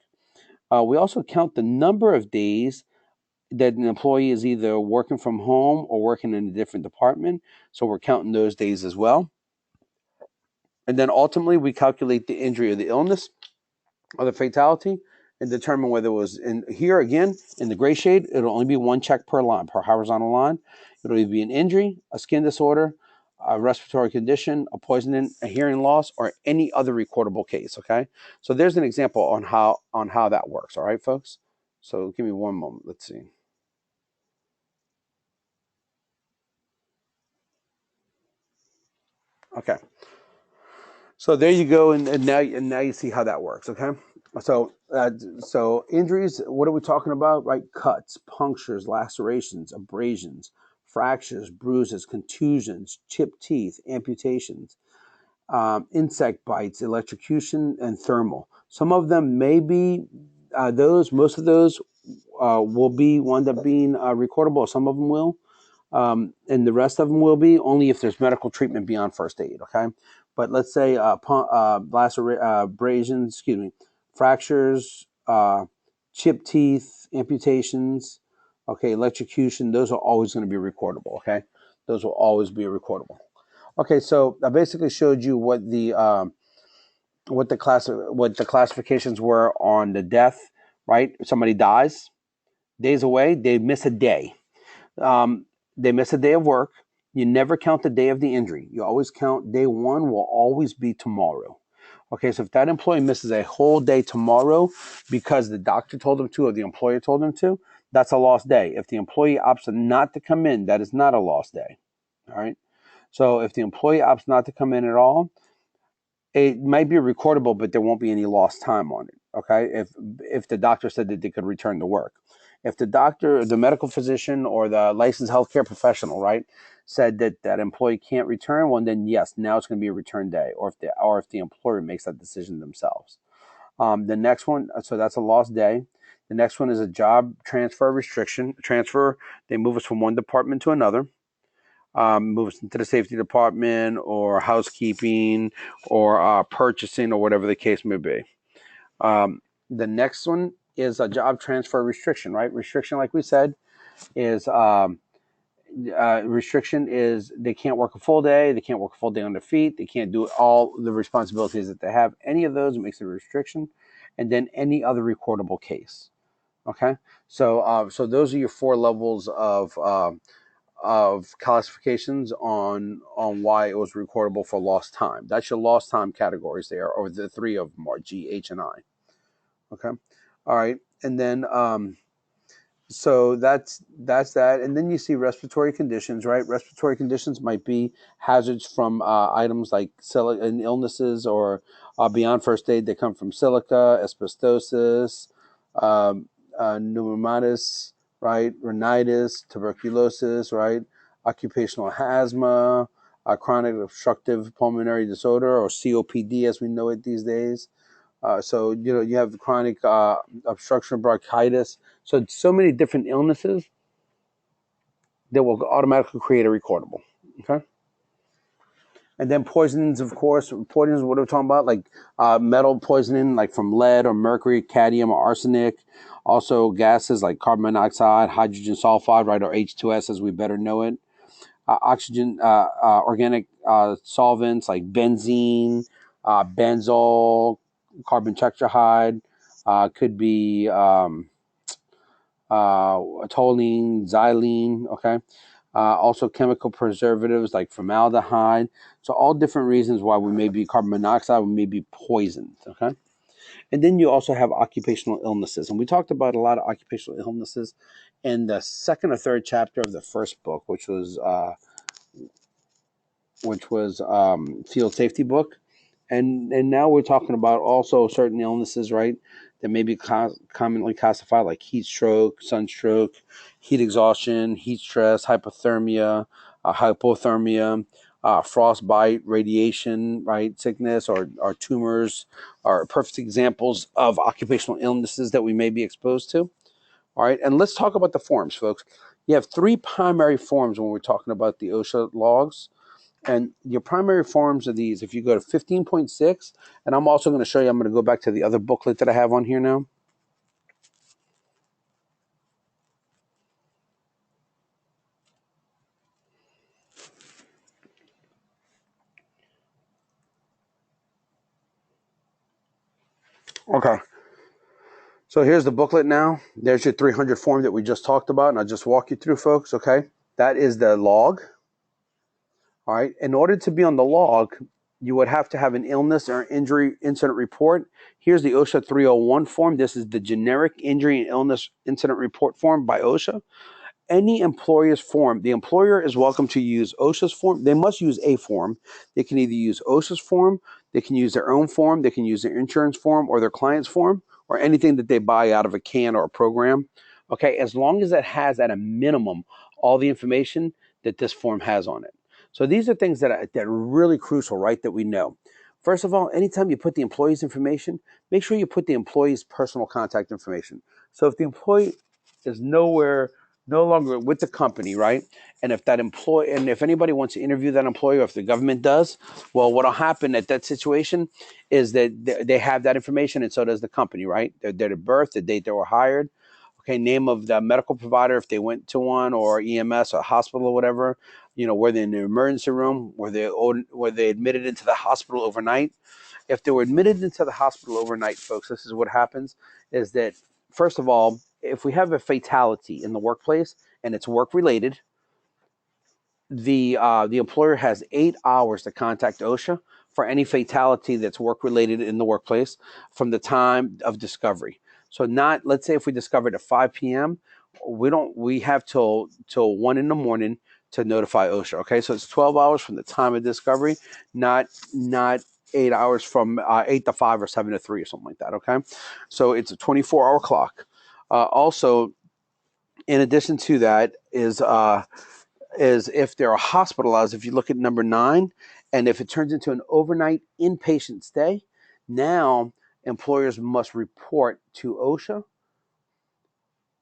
We also count the number of days that an employee is either working from home or working in a different department. So we're counting those days as well. And then ultimately we calculate the injury or the illness or the fatality and determine whether it was in here again in the gray shade. It'll only be one check per line, per horizontal line. It'll either be an injury, a skin disorder, a respiratory condition, a poisoning, a hearing loss, or any other recordable case. Okay, so there's an example on how that works. All right, folks. So give me one moment. Let's see. Okay. So there you go, and now you see how that works. Okay, so injuries. What are we talking about? Right, cuts, punctures, lacerations, abrasions, fractures, bruises, contusions, chipped teeth, amputations, insect bites, electrocution, and thermal. Some of them may be those. Most of those will be wind up being recordable. Some of them will. And the rest of them will be only if there's medical treatment beyond first aid. Okay, but let's say abrasions, fractures, chipped teeth, amputations, okay, electrocution. Those are always going to be recordable. Okay, those will always be recordable. Okay, so I basically showed you what the classifications were on the death. Right, somebody dies, days away, they miss a day. Um, they miss a day of work. You never count the day of the injury. You always count day one will always be tomorrow. Okay, so if that employee misses a whole day tomorrow because the doctor told him to or the employer told him to, that's a lost day. If the employee opts not to come in, that is not a lost day. All right. So if the employee opts not to come in at all, it might be recordable, but there won't be any lost time on it. Okay, if the doctor said that they could return to work, if the doctor, the medical physician, or the licensed healthcare professional, right, said that that employee can't return, well, then yes, now it's going to be a return day, or if the employer makes that decision themselves. The next one, so that's a lost day. The next one is a job transfer restriction. Transfer, they move us from one department to another. Move us into the safety department or housekeeping or purchasing or whatever the case may be. The next one is a job transfer restriction, right? Restriction, like we said, is restriction is they can't work a full day, they can't work a full day on their feet, they can't do all the responsibilities that they have. Any of those makes it a restriction, and then any other recordable case. Okay, so those are your four levels of classifications on why it was recordable for lost time. That's your lost time categories there, or the three of them are G, H, and I. Okay, all right, and then so that's that, and then you see respiratory conditions, right? Respiratory conditions might be hazards from items like and illnesses or beyond first aid. They come from silica, asbestosis, pneumonitis, right? Rhinitis, tuberculosis, right? Occupational asthma, chronic obstructive pulmonary disorder, or COPD as we know it these days. So, you have chronic obstruction bronchitis. So many different illnesses that will automatically create a recordable. Okay. And then poisonings, of course. Poisonings, what are we talking about? Like metal poisoning, like from lead or mercury, cadmium or arsenic. Also gases like carbon monoxide, hydrogen sulfide, right, or H2S as we better know it. Oxygen, organic solvents like benzene, benzol, carbon tetrahydride, could be toluene, xylene, okay? Also chemical preservatives like formaldehyde. So all different reasons why we may be carbon monoxide, we may be poisoned, okay? And then you also have occupational illnesses. And we talked about a lot of occupational illnesses in the second or third chapter of the first book, which was field safety book, and now we're talking about also certain illnesses, right, that may be commonly classified like heat stroke, sunstroke, heat exhaustion, heat stress, hypothermia, hypothermia, frostbite, radiation, right, sickness, or tumors are perfect examples of occupational illnesses that we may be exposed to. All right, and let's talk about the forms, folks. You have three primary forms when we're talking about the OSHA logs. And your primary forms are these. If you go to 15.6, and I'm also going to show you, I'm going to go back to the other booklet that I have on here now. Okay. So here's the booklet now. There's your 300 form that we just talked about, and I'll just walk you through, folks, okay? That is the log. All right. In order to be on the log, you would have to have an illness or injury incident report. Here's the OSHA 301 form. This is the generic injury and illness incident report form by OSHA. Any employer's form, the employer is welcome to use OSHA's form. They must use a form. They can either use OSHA's form, they can use their own form, they can use their insurance form or their client's form, or anything that they buy out of a can or a program. Okay, as long as it has at a minimum all the information that this form has on it. So these are things that are really crucial, right, that we know. First of all, anytime you put the employee's information, make sure you put the employee's personal contact information. So if the employee is nowhere no longer with the company, right? And if that employee, and if anybody wants to interview that employee, or if the government does, well, what'll happen at that situation is that they have that information, and so does the company, right? Their date of birth, the date they were hired, okay, name of the medical provider if they went to one, or EMS or hospital or whatever. Were they in the emergency room? Were they admitted into the hospital overnight? If they were admitted into the hospital overnight, folks, this is what happens: is that first of all, if we have a fatality in the workplace and it's work related, the employer has 8 hours to contact OSHA for any fatality that's work related in the workplace from the time of discovery. So not, let's say if we discovered at 5 p.m., we have till 1 in the morning to notify OSHA. Okay, so it's 12 hours from the time of discovery, not 8 hours from 8 to 5 or 7 to 3 or something like that. Okay, so it's a 24-hour clock. Also, in addition to that, is if they're hospitalized. If you look at number 9, and if it turns into an overnight inpatient stay, now employers must report to OSHA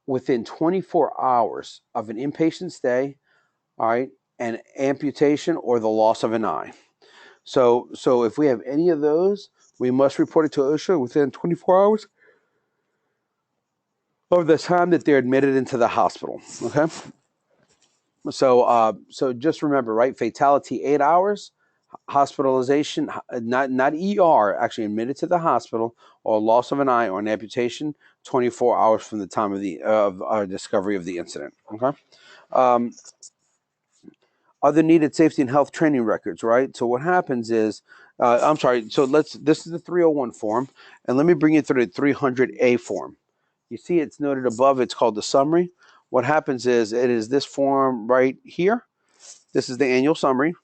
within 24 hours of an inpatient stay, all right, an amputation or the loss of an eye. So if we have any of those, we must report it to OSHA within 24 hours of the time that they're admitted into the hospital. Okay. So just remember, right? Fatality 8 hours, hospitalization, not ER, actually admitted to the hospital, or loss of an eye or an amputation, 24 hours from the time of the discovery of the incident. Okay. Um, Other needed safety and health training records, right? So what happens is, I'm sorry. So this is the 301 form, and let me bring you through the 300A form. You see, it's noted above. It's called the summary. What happens is, it is this form right here. This is the annual summary.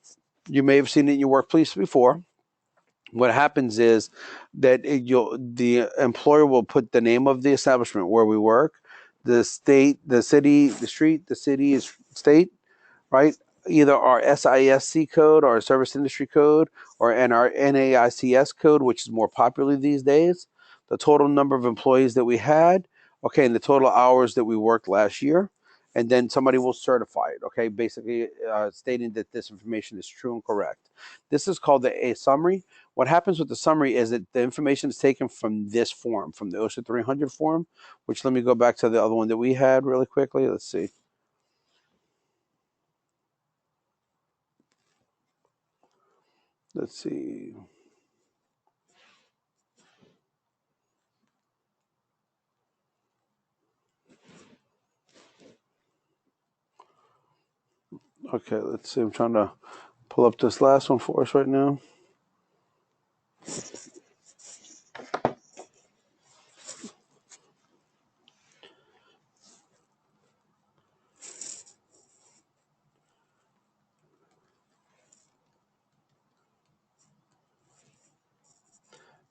You may have seen it in your workplace before. What happens is that the employer will put the name of the establishment where we work, the state, the city, the street, the city is state, right? Either our SISC code, or our service industry code, and our NAICS code, which is more popular these days, the total number of employees that we had, okay, and the total hours that we worked last year. And then somebody will certify it, okay, basically stating that this information is true and correct. This is called a summary. What happens with the summary is that the information is taken from this form, from the OSHA 300 form, which, let me go back to the other one that we had really quickly. Let's see. Let's see. Okay, let's see. I'm trying to pull up this last one for us right now.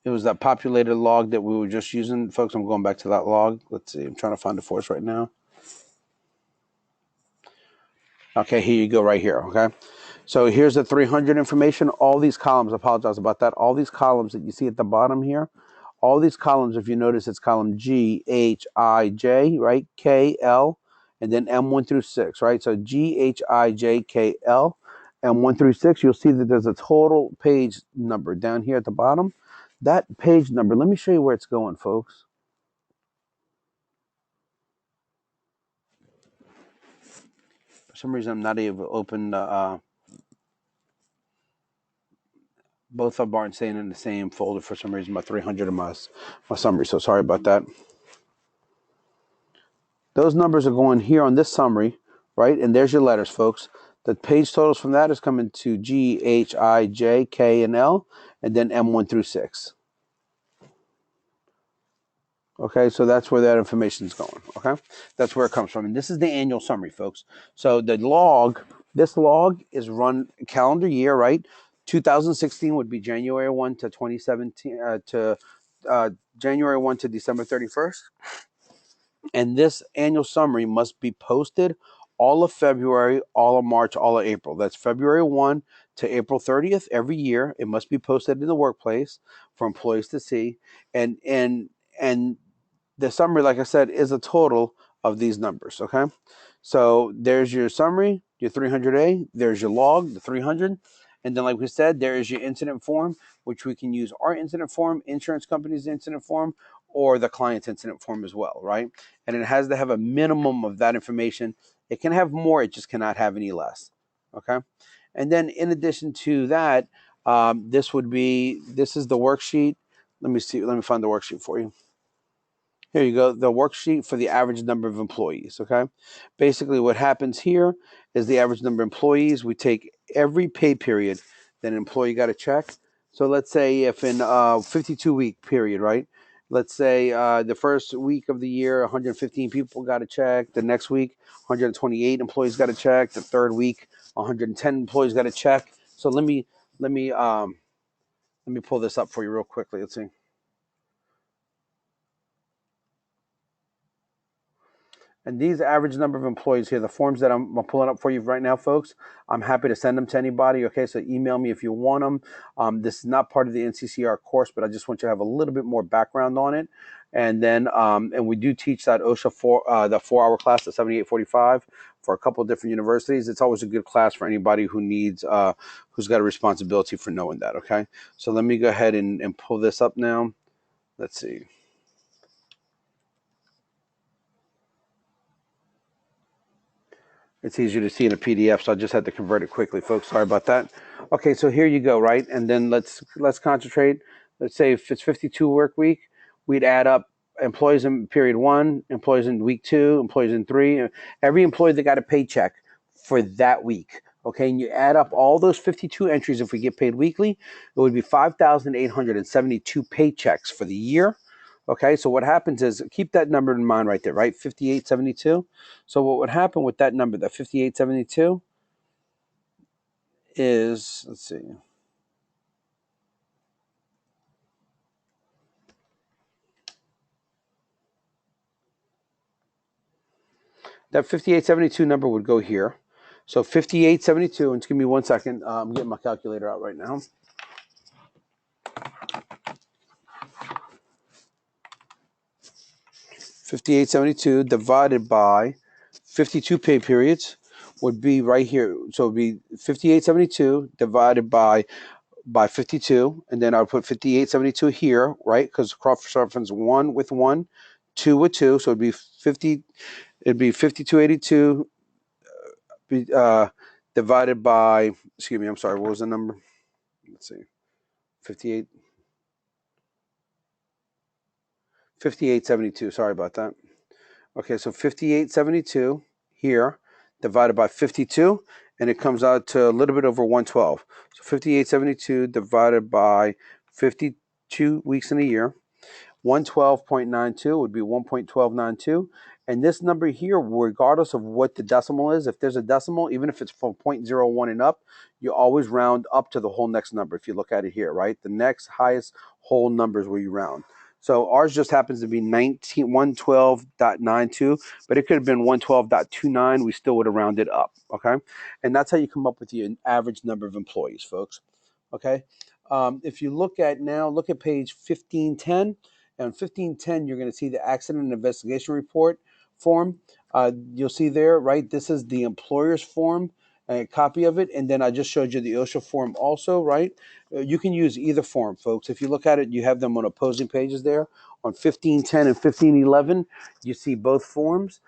It was that populated log that we were just using. Folks, I'm going back to that log. Let's see. I'm trying to find it for us right now. Okay, here you go right here, okay? So here's the 300 information. All these columns, I apologize about that. All these columns that you see at the bottom here, all these columns, if you notice, it's column G, H, I, J, right? K, L, and then M1 through 6, right? So G, H, I, J, K, L, M1 through 6. You'll see that there's a total page number down here at the bottom. That page number, let me show you where it's going, folks. For some reason, I'm not able to open both of them aren't staying in the same folder for some reason. My 300 and my summary. So sorry about that. Those numbers are going here on this summary, right? And there's your letters, folks. The page totals from that is coming to G, H, I, J, K, and L, and then M1 through 6. Okay, so that's where that information is going. Okay, that's where it comes from. And this is the annual summary, folks. So the log, this log is run calendar year, right? 2016 would be January 1 to 2017 January 1 to December 31st. And this annual summary must be posted all of February, all of March, all of April. That's February 1 to April 30th every year. It must be posted in the workplace for employees to see. And the summary, like I said, is a total of these numbers, okay? So there's your summary, your 300A, there's your log, the 300, and then like we said, there is your incident form, which we can use our incident form, insurance company's incident form, or the client's incident form as well, right? And it has to have a minimum of that information. It can have more, it just cannot have any less, okay? And then in addition to that, this is the worksheet. Let me find the worksheet for you. Here you go, the worksheet for the average number of employees, okay? Basically what happens here is the average number of employees. We take every pay period that an employee got a check. So let's say if in a 52-week period, right? Let's say the first week of the year, 115 people got a check. The next week, 128 employees got a check. The third week, 110 employees got a check. So let me pull this up for you real quickly. Let's see. And these average number of employees here, the forms that I'm pulling up for you right now, folks, I'm happy to send them to anybody. Okay, so email me if you want them. This is not part of the NCCER course, but I just want you to have a little bit more background on it. And then, and we do teach that OSHA the 4-hour class at 7845 for a couple of different universities. It's always a good class for anybody who needs, who's got a responsibility for knowing that. Okay, so let me go ahead and pull this up now. Let's see. It's easier to see in a PDF, so I just had to convert it quickly, folks. Sorry about that. Okay, so here you go, right? And then let's concentrate. Let's say if it's 52 work week, we'd add up employees in period 1, employees in week 2, employees in 3, every employee that got a paycheck for that week. Okay, and you add up all those 52 entries. If we get paid weekly, it would be 5,872 paychecks for the year. Okay, so what happens is, keep that number in mind right there, right? 5872. So what would happen with that number, that 5872, is, let's see. That 5872 number would go here. So 5872, and just give me 1 second. I'm getting my calculator out right now. 5872 divided by 52 pay periods would be right here. So it would be 5872 divided by 52, and then I would put 5872 here, right? Because cross reference 1 with 1, 2 with 2, so it'd be 50. It'd be 5282 divided by. Excuse me, I'm sorry. What was the number? Let's see, 58. 5872. Sorry about that. Okay, so 5872 here divided by 52, and it comes out to a little bit over 112. So 5872 divided by 52 weeks in a year, 112.92 would be 1.1292. And this number here, regardless of what the decimal is, if there's a decimal, even if it's from 0.01 and up, you always round up to the whole next number. If you look at it here, right? The next highest whole numbers where you round. So ours just happens to be 112.92, but it could have been 112.29. We still would have rounded up, okay? And that's how you come up with the average number of employees, folks, okay? If you look at page 1510. And 1510, you're going to see the accident investigation report form. You'll see there, right? This is the employer's form, a copy of it. And then I just showed you the OSHA form also, right? You can use either form, folks. If you look at it, you have them on opposing pages there. On 1510 and 1511, you see both forms.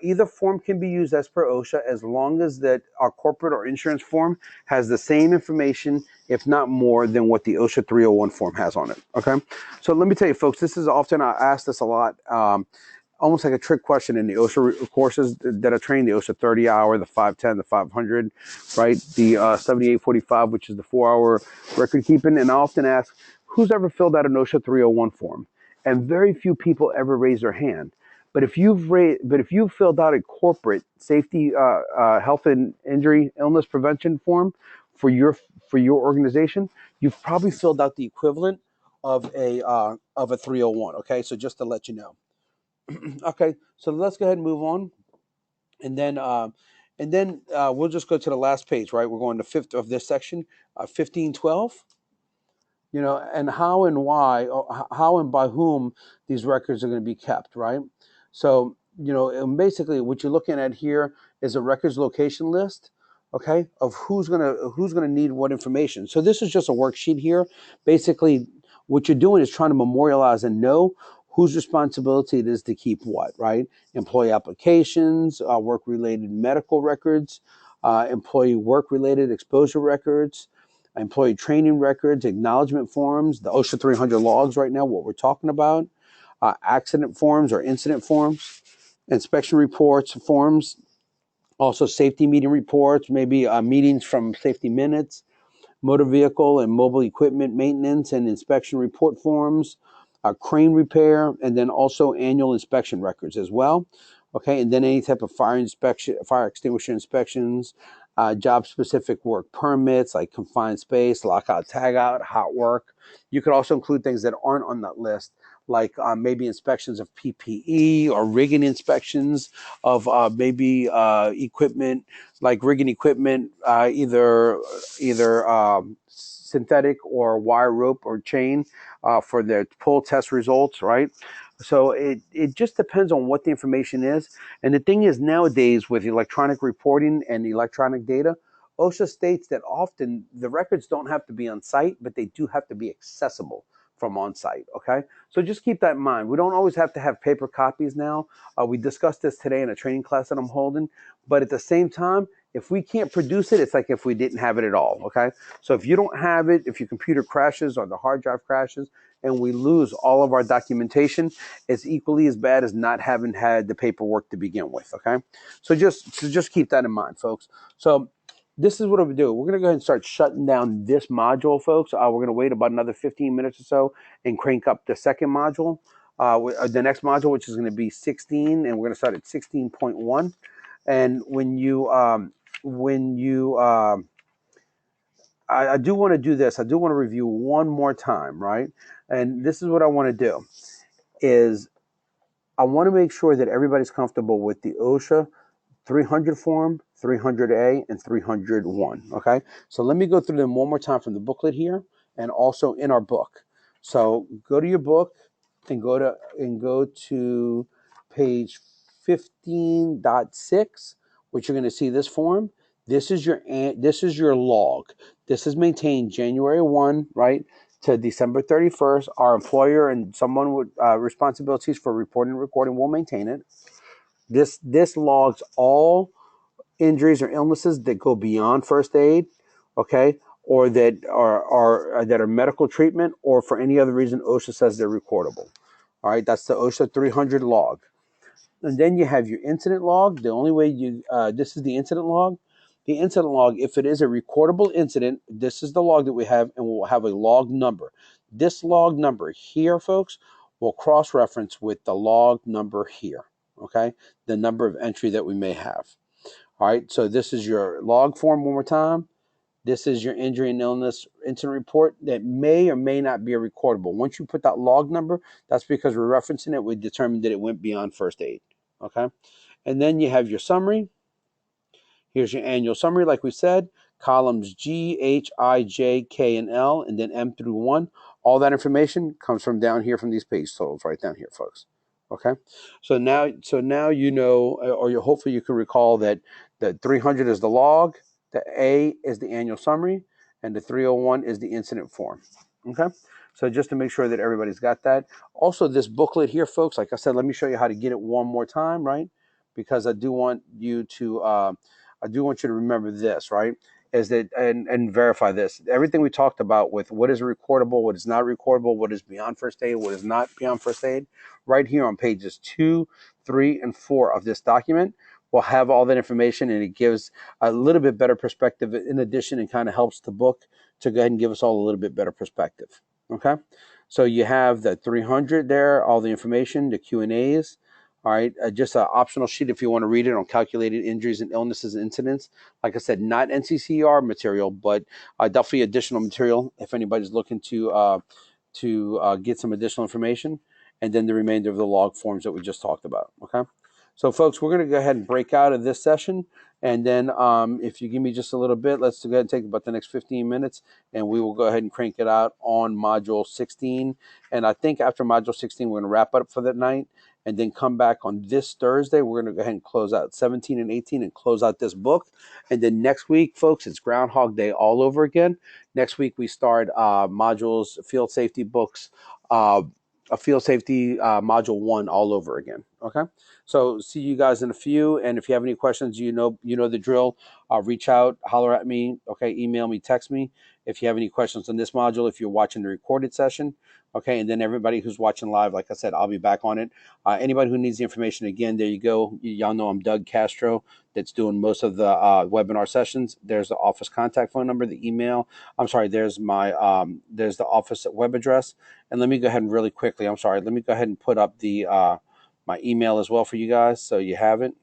Either form can be used as per OSHA as long as that our corporate or insurance form has the same information, if not more, than what the OSHA 301 form has on it, okay? So let me tell you, folks, this is often, I ask this a lot, almost like a trick question in the OSHA courses that are trained, the OSHA 30-hour, the 510, the 500, right? The 7845, which is the 4-hour record keeping. And I often ask, who's ever filled out an OSHA 301 form? And very few people ever raise their hand. But if you've filled out a corporate safety, health and injury, illness prevention form for your organization, you've probably filled out the equivalent of a 301. Okay, so just to let you know. Okay, so let's go ahead and move on, and then we'll just go to the last page. Right, we're going to fifth of this section, 1512. You know, and how and by whom these records are going to be kept. Right. So and basically what you're looking at here is a records location list, okay, of who's gonna need what information. So this is just a worksheet here. Basically, what you're doing is trying to memorialize and know whose responsibility it is to keep what, right? Employee applications, work-related medical records, employee work-related exposure records, employee training records, acknowledgement forms, the OSHA 300 logs right now, what we're talking about, accident forms or incident forms, inspection reports, forms, also safety meeting reports, maybe meetings from safety minutes, motor vehicle and mobile equipment maintenance and inspection report forms, crane repair, and then also annual inspection records as well. Okay, and then any type of fire inspection, fire extinguisher inspections, job-specific work permits like confined space, lockout, tagout, hot work. You could also include things that aren't on that list, like maybe inspections of PPE or rigging inspections of maybe equipment, like rigging equipment, either synthetic or wire rope or chain for their pull test results, right? So it just depends on what the information is. And the thing is, nowadays with electronic reporting and electronic data, OSHA states that often the records don't have to be on site, but they do have to be accessible from on site. Okay, so just keep that in mind. We don't always have to have paper copies now. We discussed this today in a training class that I'm holding, but at the same time, if we can't produce it, it's like if we didn't have it at all. Okay, so if you don't have it, if your computer crashes or the hard drive crashes and we lose all of our documentation, it's equally as bad as not having had the paperwork to begin with. Okay, so just keep that in mind, folks. So this is what we do. We're going to go ahead and start shutting down this module, folks. We're going to wait about another 15 minutes or so and crank up the second module, the next module, which is going to be 16, and we're going to start at 16.1. And I do want to do this. I do want to review one more time, right? And this is what I want to do is I want to make sure that everybody's comfortable with the OSHA 300 form, 300A, and 301. Okay, so let me go through them one more time from the booklet here and also in our book. So go to your book and go to page 15.6, which you're going to see this form. This is your log. This is maintained January 1, right, to December 31st. Our employer and someone with responsibilities for reporting and recording will maintain it. This logs all injuries or illnesses that go beyond first aid, okay, or that are medical treatment, or for any other reason OSHA says they're recordable. All right, that's the OSHA 300 log. And then you have your incident log. The only way this is the incident log. The incident log, if it is a recordable incident, this is the log that we have, and we'll have a log number. This log number here, folks, will cross-reference with the log number here, okay? The number of entry that we may have. All right, so this is your log form one more time. This is your injury and illness incident report that may or may not be a recordable. Once you put that log number, that's because we're referencing it. We determined that it went beyond first aid, okay? And then you have your summary. Here's your annual summary, like we said, columns G, H, I, J, K, and L, and then M through 1. All that information comes from down here from these page totals right down here, folks. Okay, so now you know, or hopefully you can recall that the 300 is the log, the A is the annual summary, and the 301 is the incident form. Okay, so just to make sure that everybody's got that. Also, this booklet here, folks, like I said, let me show you how to get it one more time, right? Because I do want you to remember this, right? Is that and verify this. Everything we talked about with what is recordable, what is not recordable, what is beyond first aid, what is not beyond first aid, right here on pages 2, 3, and 4 of this document, we'll have all that information, and it gives a little bit better perspective. In addition, it kind of helps the book to go ahead and give us all a little bit better perspective. Okay, so you have the 300 there, all the information, the Q&As. All right, just an optional sheet if you want to read it on calculated injuries and illnesses and incidents. Like I said, not NCCER material, but definitely additional material if anybody's looking to get some additional information. And then the remainder of the log forms that we just talked about. Okay, So, folks, we're going to go ahead and break out of this session. And then if you give me just a little bit, let's go ahead and take about the next 15 minutes, and we will go ahead and crank it out on Module 16. And I think after Module 16, we're going to wrap up for that night and then come back on this Thursday. We're going to go ahead and close out 17 and 18 and close out this book. And then next week, folks, it's Groundhog Day all over again. Next week, we start modules, field safety books, a field safety module 1 all over again. Okay. So see you guys in a few. And if you have any questions, you know the drill. Reach out, holler at me. Okay. Email me, text me. If you have any questions on this module, if you're watching the recorded session. Okay. And then everybody who's watching live, like I said, I'll be back on it. Anybody who needs the information, again, there you go. Y'all know I'm Doug Castro, that's doing most of the webinar sessions. There's the office contact phone number, the email. I'm sorry, there's my there's the office web address. And let me go ahead and really quickly, I'm sorry, let me go ahead and put up the my email as well for you guys so you have it.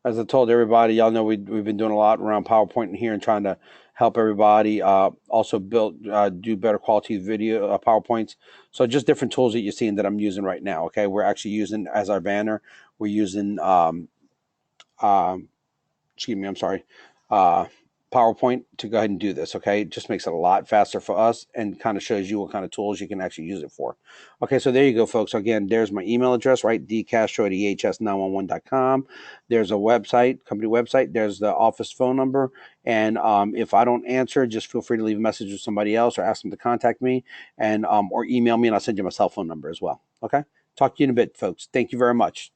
As I told everybody, y'all know we've been doing a lot around PowerPoint in here and trying to help everybody also do better quality video PowerPoints. So just different tools that you're seeing that I'm using right now. Okay, we're actually using as our banner. We're using excuse me, I'm sorry, PowerPoint to go ahead and do this. Okay, it just makes it a lot faster for us and kind of shows you what kind of tools you can actually use it for. Okay, so there you go, folks. Again, there's my email address, right? dcastro at EHS911.com. There's a website, company website. There's the office phone number. And if I don't answer, just feel free to leave a message with somebody else or ask them to contact me and or email me, and I'll send you my cell phone number as well. Okay, talk to you in a bit, folks. Thank you very much.